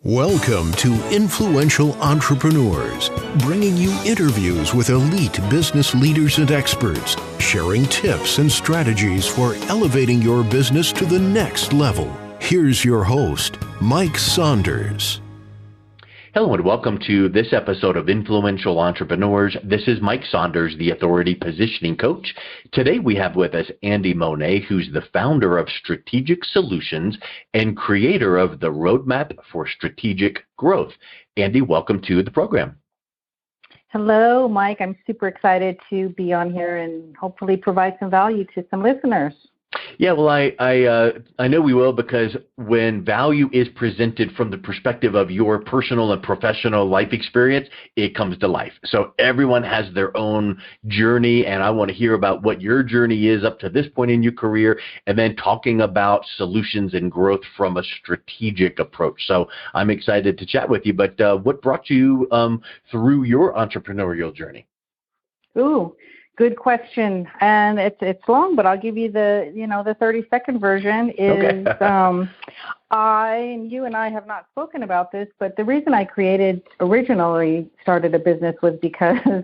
Welcome to Influential Entrepreneurs, bringing you interviews with elite business leaders and experts, sharing tips and strategies for elevating your business to the next level. Here's your host, Mike Saunders. Hello and welcome to this episode of Influential Entrepreneurs. This is Mike Saunders, the Authority Positioning Coach. Today we have with us Andie Monet, who's the founder of Strategic Solutions and creator of the Roadmap for Strategic Growth. Andie, welcome to the program. Hello, Mike. I'm super excited to be on here and hopefully provide some value to some listeners. Yeah, well, I know we will, because when value is presented from the perspective of your personal and professional life experience, it comes to life. So everyone has their own journey, and I want to hear about what your journey is up to this point in your career, and then talking about solutions and growth from a strategic approach. So I'm excited to chat with you, but what brought you through your entrepreneurial journey? Ooh. Good question, and it's long, but I'll give you the 30-second version. Is okay. You and I have not spoken about this, but the reason I originally started a business was because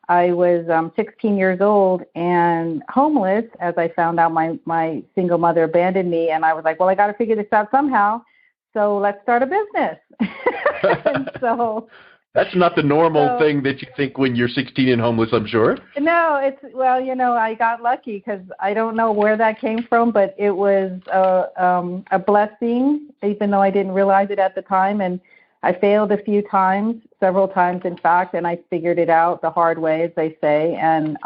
I was 16 years old and homeless. As I found out, my single mother abandoned me, and I was like, well, I got to figure this out somehow. So let's start a business. And so. That's not the normal thing that you think when you're 16 and homeless, I'm sure. No, I got lucky because I don't know where that came from, but it was a blessing, even though I didn't realize it at the time. And I failed a few times, several times, in fact, and I figured it out the hard way, as they say. And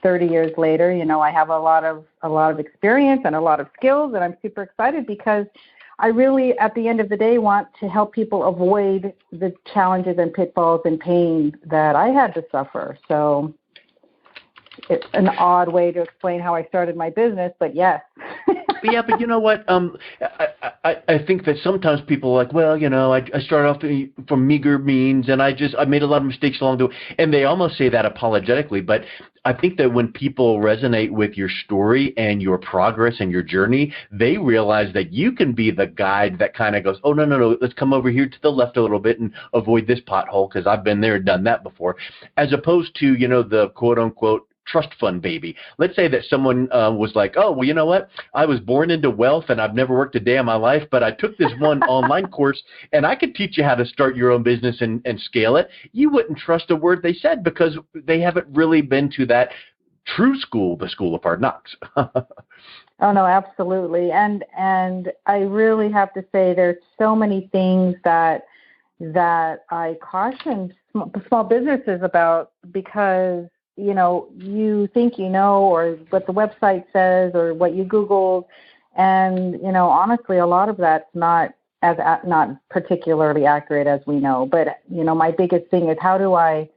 30 years later, I have a lot of experience and a lot of skills, and I'm super excited because I really, at the end of the day, want to help people avoid the challenges and pitfalls and pain that I had to suffer. So it's an odd way to explain how I started my business, but yes. Yeah, but you know what? I think that sometimes people are like, well, I started off from meager means, and I made a lot of mistakes along the way, and they almost say that apologetically. But I think that when people resonate with your story and your progress and your journey, they realize that you can be the guide that kind of goes, oh, no, let's come over here to the left a little bit and avoid this pothole because I've been there and done that before, as opposed to, the quote unquote trust fund baby. Let's say that someone was like, oh, well, you know what? I was born into wealth and I've never worked a day in my life, but I took this one online course and I could teach you how to start your own business and scale it. You wouldn't trust a word they said because they haven't really been to that true school, the school of hard knocks. Oh, no, absolutely. And I really have to say there's so many things that I caution small businesses about because you think or what the website says or what you Googled. And, honestly, a lot of that's not particularly accurate, as we know. But, my biggest thing is how do I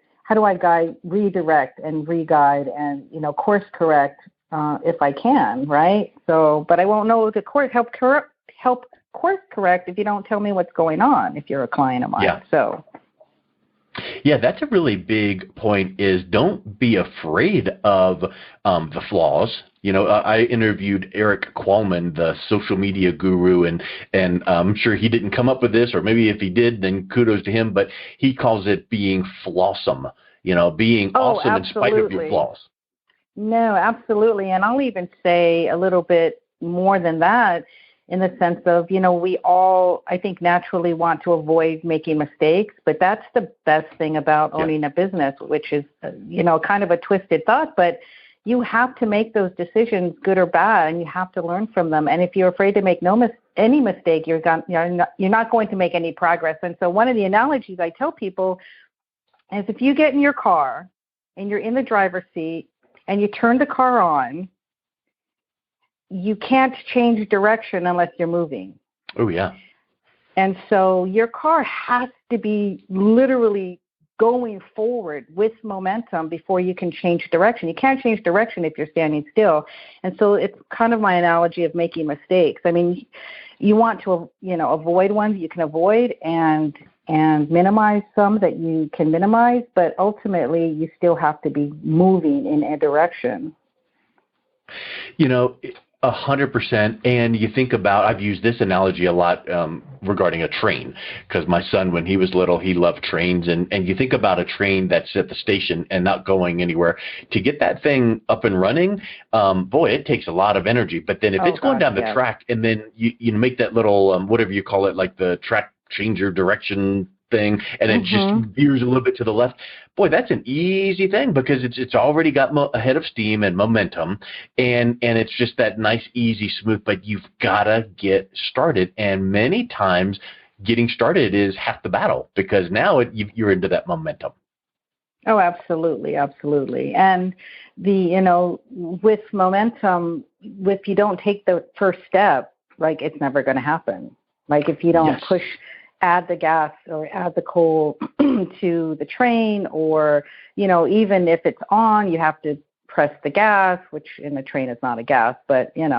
redirect and re-guide and, course correct if I can, right? So, but I won't know to help course correct if you don't tell me what's going on, if you're a client of mine. Yeah. So. Yeah, that's a really big point, is don't be afraid of the flaws. I interviewed Eric Qualman, the social media guru, and I'm sure he didn't come up with this, or maybe if he did, then kudos to him, but he calls it being flawsome, being awesome in spite of your flaws. No, absolutely. And I'll even say a little bit more than that, in the sense of, we all, I think, naturally want to avoid making mistakes, but that's the best thing about owning a business, which is, kind of a twisted thought, but you have to make those decisions, good or bad, and you have to learn from them. And if you're afraid to make any mistake, you're not going to make any progress. And so one of the analogies I tell people is if you get in your car and you're in the driver's seat and you turn the car on, you can't change direction unless you're moving. Oh, yeah. And so your car has to be literally going forward with momentum before you can change direction. You can't change direction if you're standing still. And so it's kind of my analogy of making mistakes. I mean, you want to, avoid ones you can avoid and minimize some that you can minimize, but ultimately you still have to be moving in a direction. 100%. And you think about, I've used this analogy a lot regarding a train, because my son, when he was little, he loved trains. And you think about a train that's at the station and not going anywhere. To get that thing up and running, boy, it takes a lot of energy. But then if it's going down the track, and then you make that little, whatever you call it, like the track changer direction thing, and it just veers a little bit to the left. Boy, that's an easy thing, because it's already got a head of steam and momentum, and it's just that nice, easy, smooth. But you've got to get started, and many times getting started is half the battle, because now you're into that momentum. Oh, absolutely, absolutely. And with momentum, if you don't take the first step, like, it's never going to happen. Like, if you don't add the gas or add the coal to the train, or, even if it's on, you have to press the gas, which in the train is not a gas, but, you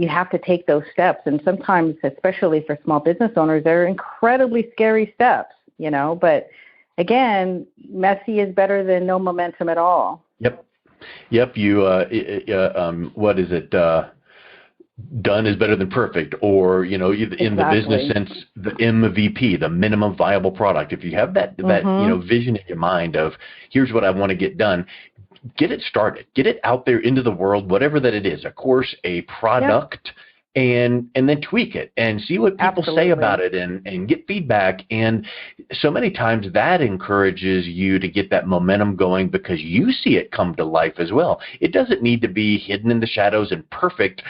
have to take those steps. And sometimes, especially for small business owners, they're incredibly scary steps, but again, messy is better than no momentum at all. Yep. You, what is it? Done is better than perfect, or in the business sense, the MVP, the minimum viable product. If you have that vision in your mind of, here's what I want to get done, get it started, get it out there into the world, whatever that it is, a course, a product. And then tweak it and see what people say about it, and get feedback. And so many times that encourages you to get that momentum going, because you see it come to life as well. It doesn't need to be hidden in the shadows and perfect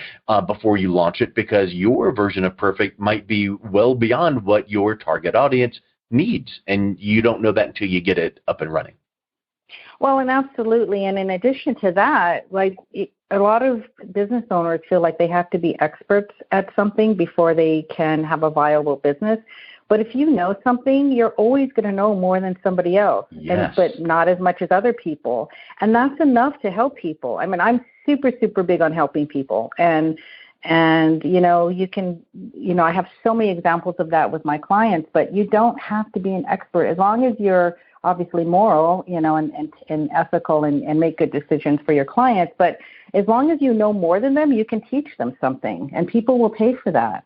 before you launch it, because your version of perfect might be well beyond what your target audience needs. And you don't know that until you get it up and running. Well, and absolutely. And in addition to that, a lot of business owners feel like they have to be experts at something before they can have a viable business. But if you know something, you're always going to know more than somebody else, but not as much as other people. And that's enough to help people. I mean, I'm super, super big on helping people. And you can, I have so many examples of that with my clients, but you don't have to be an expert as long as you're obviously moral, and ethical, and make good decisions for your clients. But as long as you know more than them, you can teach them something, and people will pay for that.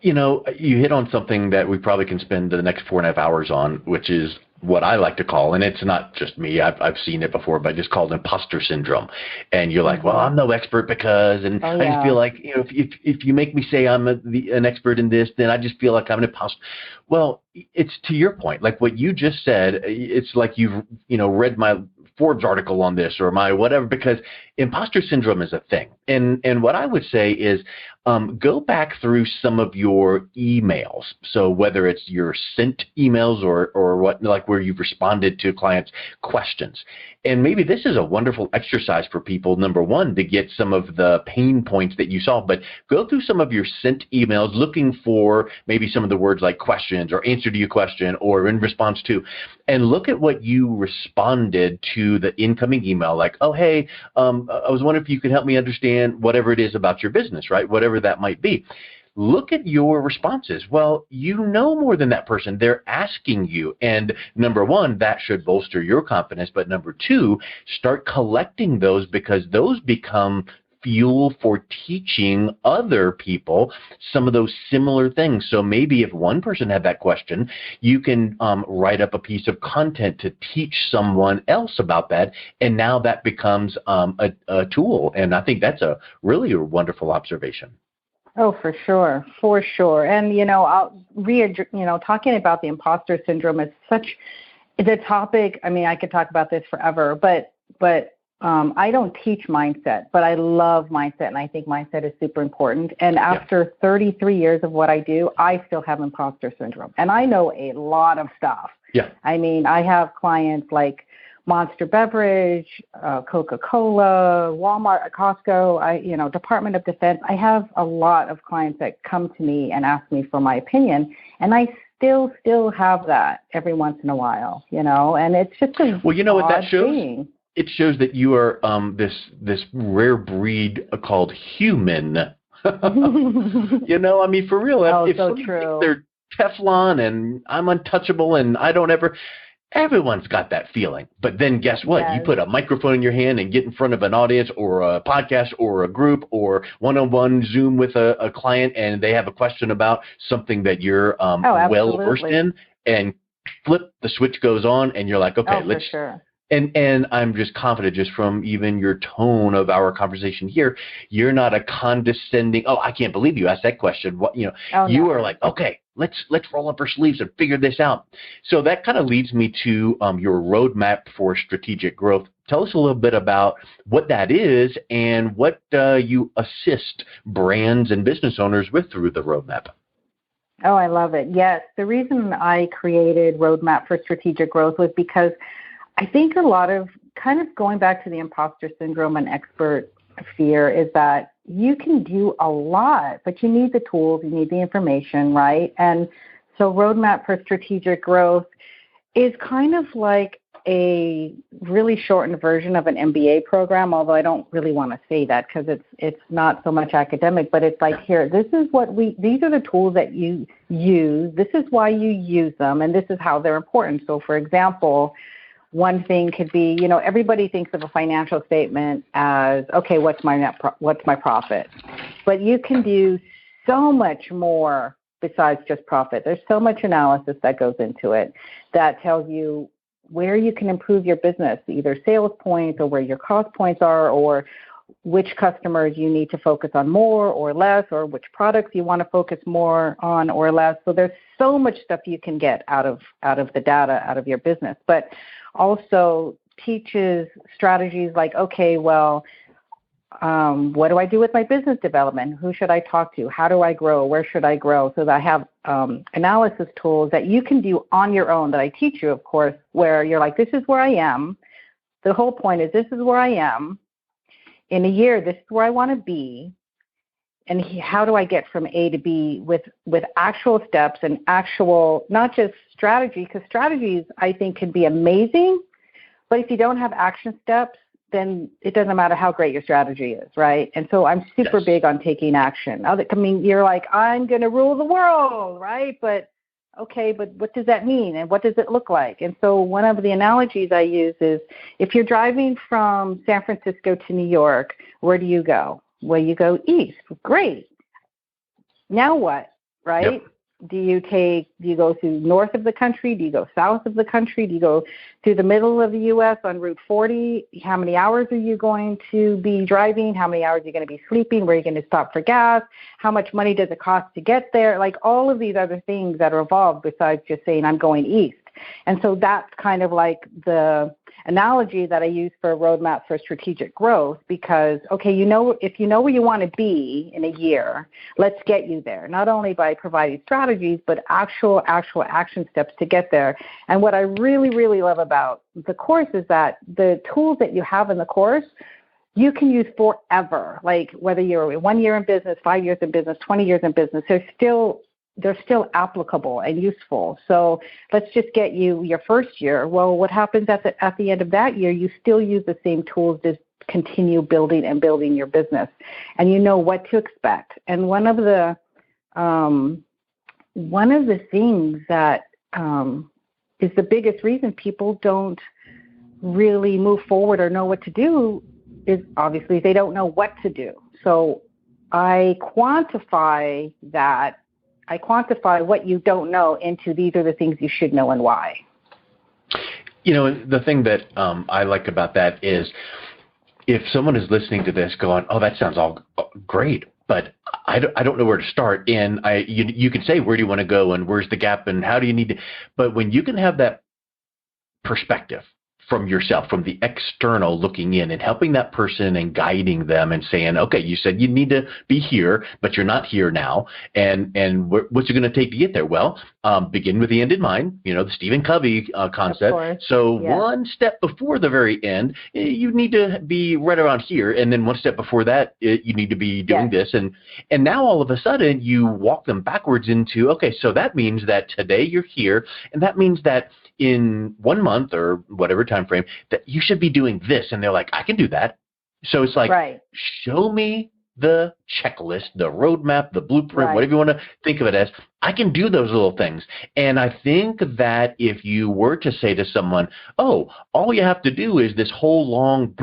You hit on something that we probably can spend the next 4.5 hours on, which is what I like to call, and it's not just me, I've seen it before, but it's called Imposter Syndrome. And you're like, well, I'm no expert because, and I just feel like, if you make me say I'm an expert in this, then I just feel like I'm an imposter. Well, it's to your point, like what you just said, it's like you've, read my Forbes article on this or my whatever, because imposter syndrome is a thing. And what I would say is, go back through some of your emails. So whether it's your sent emails or what, like where you've responded to clients' questions. And maybe this is a wonderful exercise for people, number one, to get some of the pain points that you saw, but go through some of your sent emails looking for maybe some of the words like questions or answer to your question or in response to, and look at what you responded to the incoming email, like, oh, hey, I was wondering if you could help me understand whatever it is about your business, right? Whatever that might be. Look at your responses. Well, you know more than that person. They're asking you. And number one, that should bolster your confidence. But number two, start collecting those, because those become fuel for teaching other people some of those similar things. So maybe if one person had that question, you can write up a piece of content to teach someone else about that. And now that becomes a tool. And I think that's a really wonderful observation. Oh, for sure. And, talking about the imposter syndrome is it's a topic. I mean, I could talk about this forever, but I don't teach mindset, but I love mindset, and I think mindset is super important. And after 33 years of what I do, I still have imposter syndrome, and I know a lot of stuff. Yeah. I mean, I have clients like Monster Beverage, Coca-Cola, Walmart, Costco, Department of Defense. I have a lot of clients that come to me and ask me for my opinion, and I still have that every once in a while, and it's just a well, you know what that shows? Thing. It shows that you are this rare breed called human. I mean, for real. Oh, if so somebody true. thinks they're Teflon and I'm untouchable and I don't ever. Everyone's got that feeling. But then guess what? Yes. You put a microphone in your hand and get in front of an audience or a podcast or a group or one-on-one Zoom with a client, and they have a question about something that you're well versed in, and flip, the switch goes on, and you're like, okay, let's. For sure. And I'm just confident, just from even your tone of our conversation here, you're not a condescending, oh, I can't believe you asked that question. What, you are like, okay, let's roll up our sleeves and figure this out. So that kind of leads me to your roadmap for strategic growth. Tell us a little bit about what that is and what you assist brands and business owners with through the roadmap. Oh, I love it. Yes. The reason I created Roadmap for Strategic Growth was because I think a lot of, kind of going back to the imposter syndrome and expert fear, is that you can do a lot, but you need the tools, you need the information, right? And so Roadmap for Strategic Growth is kind of like a really shortened version of an MBA program, although I don't really want to say that because it's not so much academic, but it's like, here, these are the tools that you use, this is why you use them, and this is how they're important. So for example, one thing could be, everybody thinks of a financial statement as, okay, what's my profit? But you can do so much more besides just profit. There's so much analysis that goes into it that tells you where you can improve your business, either sales points or where your cost points are, or which customers you need to focus on more or less, or which products you want to focus more on or less. So there's so much stuff you can get out of the data, out of your business. But also teaches strategies like, okay, well, what do I do with my business development? Who should I talk to? How do I grow? Where should I grow? So that I have analysis tools that you can do on your own, that I teach you, of course, where you're like, this is where I am. The whole point is, this is where I am. In a year, this is where I want to be. And how do I get from A to B with actual steps and actual, not just strategy, because strategies, I think, can be amazing. But if you don't have action steps, then it doesn't matter how great your strategy is, right? And so I'm super big on taking action. I mean, you're like, I'm going to rule the world, right? But okay, but what does that mean? And what does it look like? And so one of the analogies I use is, if you're driving from San Francisco to New York, where do you go? Well, you go east. Great. Now what, right? Yep. Do you go through north of the country? Do you go south of the country? Do you go through the middle of the U.S. on Route 40? How many hours are you going to be driving? How many hours are you going to be sleeping? Where are you going to stop for gas? How much money does it cost to get there? Like all of these other things that are involved besides just saying I'm going east. And so that's kind of like the analogy that I use for a roadmap for strategic growth, because, okay, if you know where you want to be in a year, let's get you there, not only by providing strategies, but actual action steps to get there. And what I really, really love about the course is that the tools that you have in the course, you can use forever. Like whether you're 1 year in business, 5 years in business, 20 years in business, they're still applicable and useful. So let's just get you your first year. Well, what happens at the end of that year? You still use the same tools to continue building your business, and you know what to expect. And one of the things that is the biggest reason people don't really move forward or know what to do is obviously they don't know what to do. So I quantify that. I quantify what you don't know into these are the things you should know and why. The thing that I like about that is, if someone is listening to this going, oh, that sounds all great, but I don't know where to start. And you can say, where do you want to go and where's the gap and how do you need to, but when you can have that perspective from yourself, from the external looking in and helping that person and guiding them and saying, okay, you said you need to be here, but you're not here now. And what's it going to take to get there? Well, begin with the end in mind, the Stephen Covey concept. So one step before the very end, you need to be right around here. And then one step before that, you need to be doing this. And now all of a sudden you walk them backwards into, okay, so that means that today you're here. And that means that in 1 month or whatever time frame that you should be doing this. And they're like, I can do that. So it's like, show me the checklist, the roadmap, the blueprint, Right. whatever you want to think of it as, I can do those little things. And I think that if you were to say to someone, oh, all you have to do is this whole long,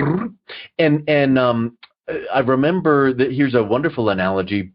I remember that here's a wonderful analogy.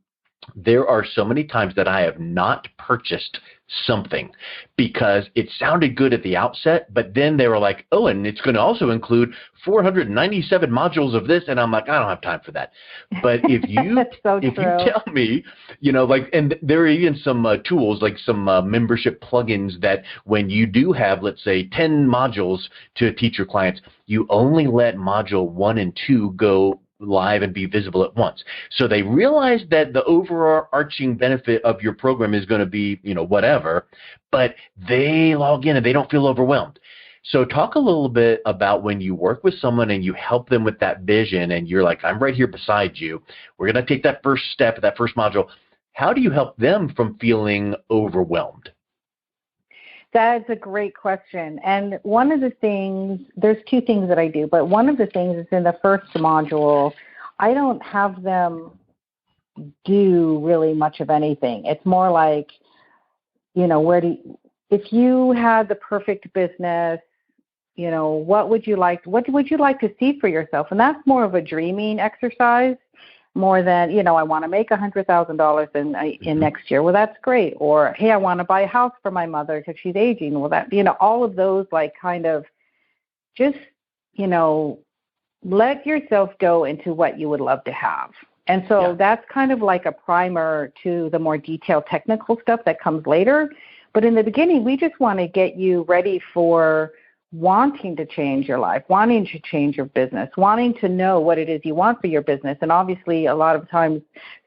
There are so many times that I have not purchased something because it sounded good at the outset, but then they were like, oh, and it's going to also include 497 modules of this. And I'm like, I don't have time for that. But if you, you tell me, and there are even some tools, like some membership plugins that when you do have, let's say, 10 modules to teach your clients, you only let module 1 and 2 go live and be visible at once. So they realize that the overarching benefit of your program is going to be, whatever, but they log in and they don't feel overwhelmed. So talk a little bit about when you work with someone and you help them with that vision and you're like, I'm right here beside you. We're going to take that first step, that first module. How do you help them from feeling overwhelmed? That's a great question. And one of the things, there's two things that I do, but one of the things is in the first module, I don't have them do really much of anything. It's more like, if you had the perfect business, what would you like to see for yourself? And that's more of a dreaming exercise. More than, I want to make $100,000 in next year. Well, that's great. Or, hey, I want to buy a house for my mother because she's aging. Well, that, all of those, like, kind of just, let yourself go into what you would love to have. And so that's kind of like a primer to the more detailed technical stuff that comes later. But in the beginning, we just want to get you ready for wanting to change your life, wanting to change your business, wanting to know what it is you want for your business. And obviously, a lot of times,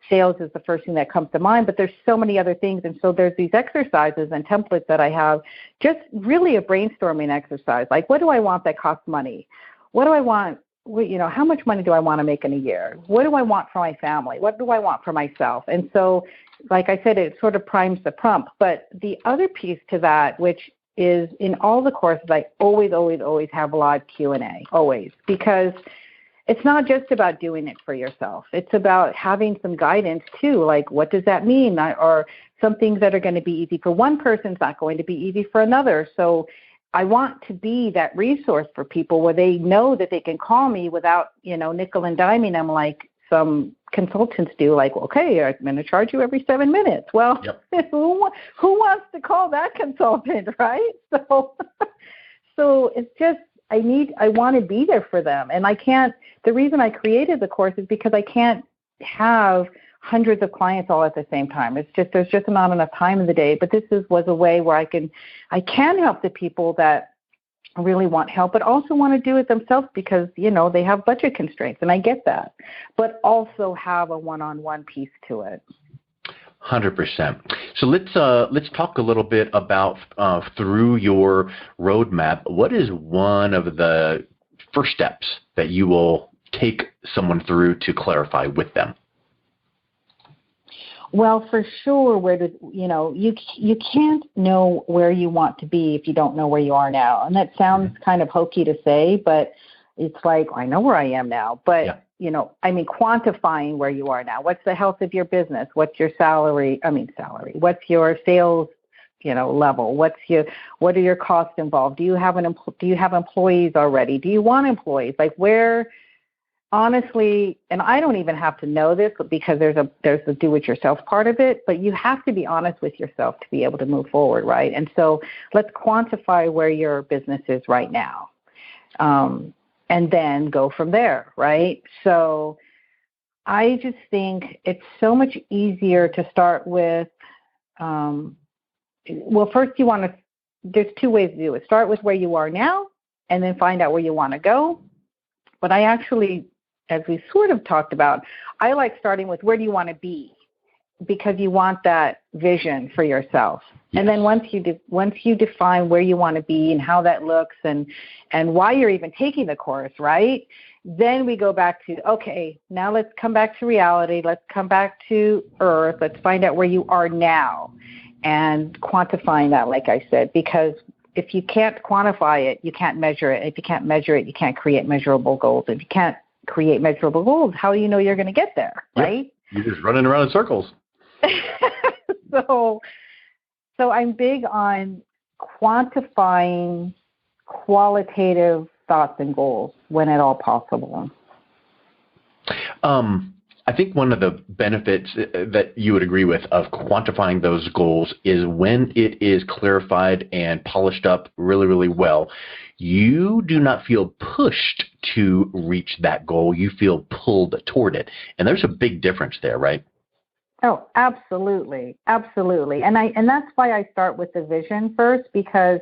sales is the first thing that comes to mind, but there's so many other things. And so there's these exercises and templates that I have, just really a brainstorming exercise. Like, what do I want that costs money? What do I want? How much money do I want to make in a year? What do I want for my family? What do I want for myself? And so, like I said, it sort of primes the pump. But the other piece to that, which is in all the courses, I always have live Q&A, always, because it's not just about doing it for yourself. It's about having some guidance too, like what does that mean? Or some things that are going to be easy for one person is not going to be easy for another. So I want to be that resource for people where they know that they can call me without, nickel and diming them like some consultants do, like, okay, I'm going to charge you every 7 minutes. Well, who wants to call that consultant, right? So it's just, I want to be there for them. And the reason I created the course is because I can't have hundreds of clients all at the same time. There's just not enough time in the day. But this was a way where I can help the people that really want help, but also want to do it themselves because, they have budget constraints, and I get that, but also have a one-on-one piece to it. 100%. So let's talk a little bit about through your roadmap. What is one of the first steps that you will take someone through to clarify with them? Well, for sure, you can't know where you want to be if you don't know where you are now. And that sounds kind of hokey to say, but it's like, I know where I am now. But, quantifying where you are now. What's the health of your business? What's your salary? What's your sales, level? What are your costs involved? Do you have employees already? Do you want employees? Like, where? Honestly, and I don't even have to know this because there's the do-it-yourself part of it, but you have to be honest with yourself to be able to move forward, right? And so let's quantify where your business is right now, and then go from there, right? So I just think it's so much easier to start with, first there's two ways to do it. Start with where you are now, and then find out where you want to go. But I actually, as we sort of talked about, I like starting with where do you want to be, because you want that vision for yourself. Yes. And then once you define where you want to be and how that looks and why you're even taking the course, right? Then we go back to, okay, now let's come back to reality. Let's come back to earth. Let's find out where you are now and quantifying that, like I said, because if you can't quantify it, you can't measure it. If you can't measure it, you can't create measurable goals. If you can't create measurable goals, how do you know you're going to get there, right? You're just running around in circles. So I'm big on quantifying qualitative thoughts and goals when at all possible. I think one of the benefits that you would agree with of quantifying those goals is when it is clarified and polished up really, really well, you do not feel pushed to reach that goal. You feel pulled toward it. And there's a big difference there, right? Oh, absolutely. Absolutely. And that's why I start with the vision first, because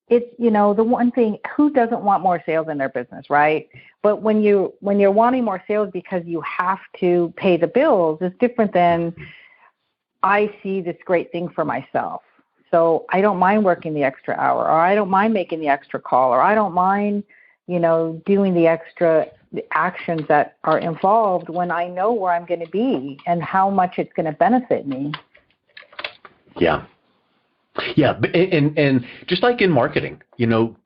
it's, the one thing, who doesn't want more sales in their business, right? But when you're wanting more sales because you have to pay the bills, it's different than I see this great thing for myself. So I don't mind working the extra hour, or I don't mind making the extra call, or I don't mind, doing the extra actions that are involved when I know where I'm going to be and how much it's going to benefit me. Yeah. Yeah, and just like in marketing,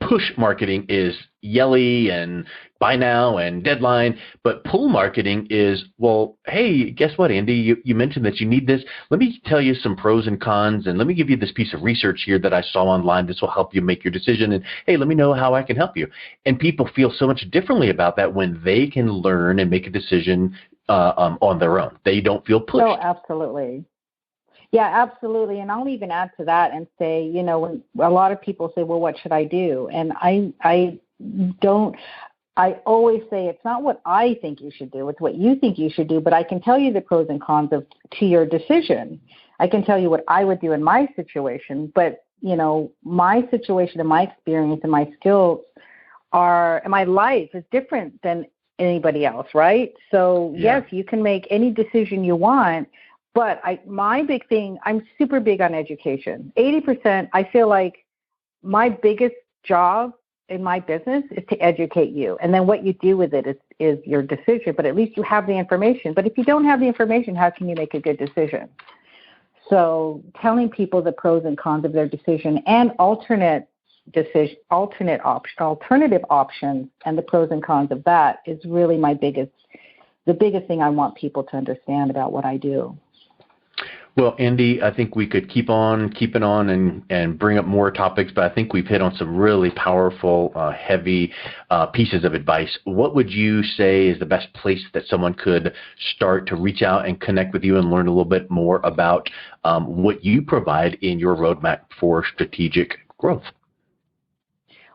push marketing is yelly and buy now and deadline, but pull marketing is, well, hey, guess what, Andie? You mentioned that you need this. Let me tell you some pros and cons, and let me give you this piece of research here that I saw online. This will help you make your decision, and hey, let me know how I can help you. And people feel so much differently about that when they can learn and make a decision on their own. They don't feel pushed. Oh, absolutely. Yeah, absolutely. And I'll even add to that and say, when a lot of people say, well, what should I do? And I always say it's not what I think you should do, it's what you think you should do, but I can tell you the pros and cons to your decision. I can tell you what I would do in my situation, but, my situation and my experience and my skills and my life is different than anybody else, right? So yes, you can make any decision you want. But my big thing, I'm super big on education. 80%, I feel like my biggest job in my business is to educate you. And then what you do with it is your decision, but at least you have the information. But if you don't have the information, how can you make a good decision? So telling people the pros and cons of their decision and alternative options and the pros and cons of that is really the biggest thing I want people to understand about what I do. Well, Andie, I think we could keep on keeping on and bring up more topics, but I think we've hit on some really powerful, heavy pieces of advice. What would you say is the best place that someone could start to reach out and connect with you and learn a little bit more about what you provide in your roadmap for strategic growth?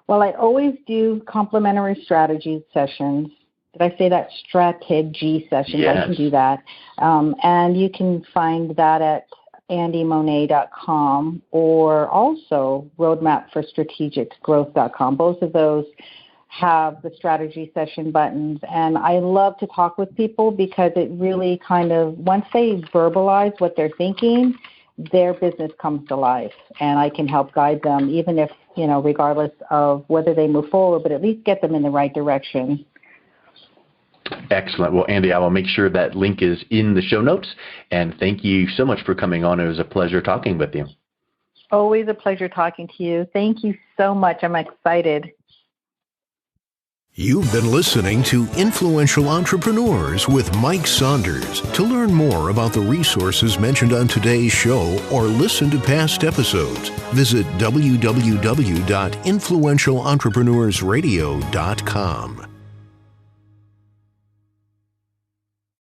Well, I always do complimentary strategy sessions. Did I say that? Strateg sessions. Yes. I can do that. And you can find that at andiemonet.com or also roadmapforstrategicgrowth.com. Both of those have the strategy session buttons. And I love to talk with people because it really once they verbalize what they're thinking, their business comes to life. And I can help guide them, even if, regardless of whether they move forward, but at least get them in the right direction. Excellent. Well, Andie, I will make sure that link is in the show notes. And thank you so much for coming on. It was a pleasure talking with you. Always a pleasure talking to you. Thank you so much. I'm excited. You've been listening to Influential Entrepreneurs with Mike Saunders. To learn more about the resources mentioned on today's show or listen to past episodes, visit www.influentialentrepreneursradio.com.